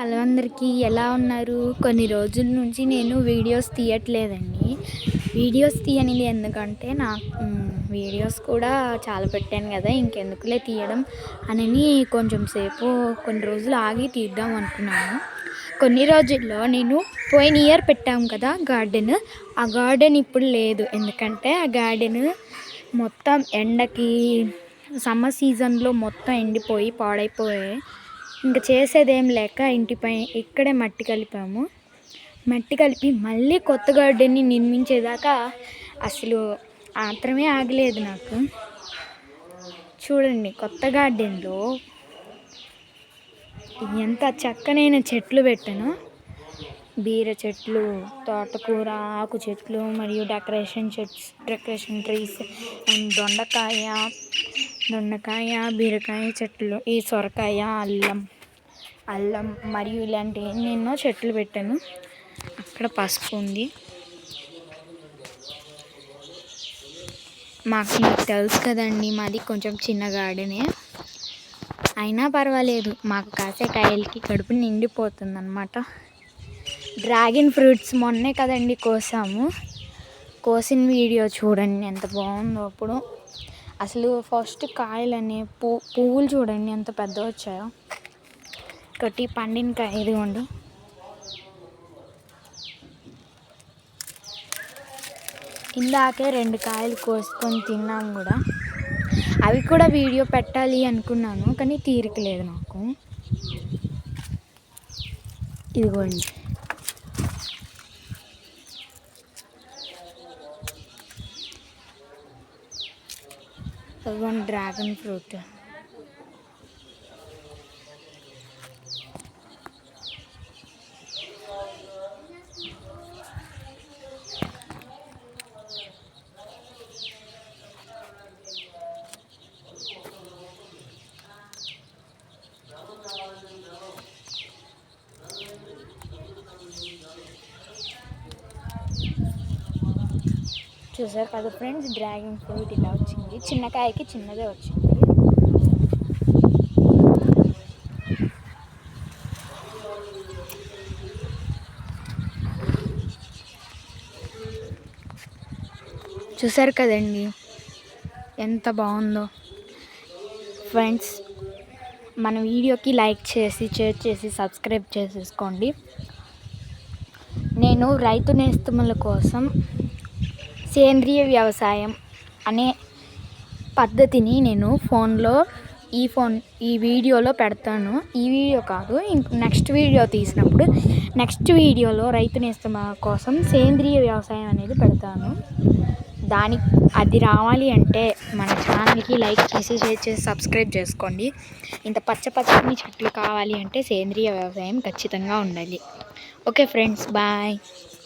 Hello అందరికీ, ఎలా ఉన్నారు? కొన్ని రోజుల నుంచి నేను వీడియోస్ తీయట్లేదండి. వీడియోస్ తీయనిది ఎందుకంటే వీడియోస్ కూడా చాలా పెట్టాను కదా, ఇంకెందుకులే తీయడం అని కొంచెం సేపు కొన్ని రోజులు ఆగి తీద్దాం అనుకున్నాను. కొన్ని రోజుల్లో నేను పోయిన ఇయర్ పెట్టాము కదా గార్డెన్, ఆ గార్డెన్ ఇప్పుడు లేదు. ఎందుకంటే ఆ గార్డెన్ మొత్తం ఎండకి సమ్మర్ సీజన్లో మొత్తం ఎండిపోయి పాడైపోయాయి. ఇంకా చేసేదేం లేక ఇంటిపై ఇక్కడే మట్టి కలిపాము. మట్టి కలిపి మళ్ళీ కొత్త గార్డెన్ని నిర్మించేదాకా అసలు ఆత్రమే ఆగలేదు నాకు. చూడండి, కొత్త గార్డెన్లో ఎంత చక్కనైన చెట్లు పెట్టాను. బీర చెట్లు, తోటకూర, ఆకు చెట్లు మరియు డెకరేషన్ ట్రీస్ అండ్ దొండకాయ, బీరకాయ చెట్లు, ఈ సొరకాయ, అల్లం మరియు ఇలాంటి ఎన్నెన్నో చెట్లు పెట్టాను. అక్కడ పసుపు ఉంది. మీకు తెలుసు కదండి, మాది కొంచెం చిన్న గార్డెనే, అయినా పర్వాలేదు, మాకు కాసే కాయలకి కడుపు నిండిపోతుంది అన్నమాట. డ్రాగన్ ఫ్రూట్స్ మొన్నే కదండి కోసాము. కోసిన వీడియో చూడండి ఎంత బాగుందో. అప్పుడు అసలు ఫస్ట్ కాయలని పువ్వులు చూడండి ఎంత పెద్దగా వచ్చాయో. ఒకటి పండిన కాయ ఇదిగోండి. ఇందాకే 2 కాయలు కోసుకొని తిన్నాం కూడా. అవి కూడా వీడియో పెట్టాలి అనుకున్నాను, కానీ తీరిక లేదు నాకు. ఇదిగోండి, డ్రాగన్ ఫ్రూట్. చూసారు కదా ఫ్రెండ్స్, డ్రాగన్ ఫ్రూట్ ఇలా వచ్చింది. చిన్న కాయకి చిన్నదే వచ్చింది. చూసారు కదండి ఎంత బాగుందో. ఫ్రెండ్స్, మన వీడియోకి లైక్ చేసి, షేర్ చేసి, సబ్స్క్రైబ్ చేసేసుకోండి. నేను రైతు నేస్తముల కోసం సేంద్రియ వ్యవసాయం అనే పద్ధతిని నేను ఈ వీడియోలో పెడతాను. ఈ వీడియో కాదు, నెక్స్ట్ వీడియో తీసినప్పుడు నెక్స్ట్ వీడియోలో రైతు నేస్తముల కోసం సేంద్రియ వ్యవసాయం అనేది పెడతాను. అది రావాలి అంటే మన ఛానల్కి లైక్ చేసి, షేర్ చేసి, సబ్స్క్రైబ్ చేసుకోండి. ఇంత పచ్చని చెట్లు కావాలి అంటే సేంద్రియ వ్యవసాయం ఖచ్చితంగా ఉండాలి. Okay friends, bye.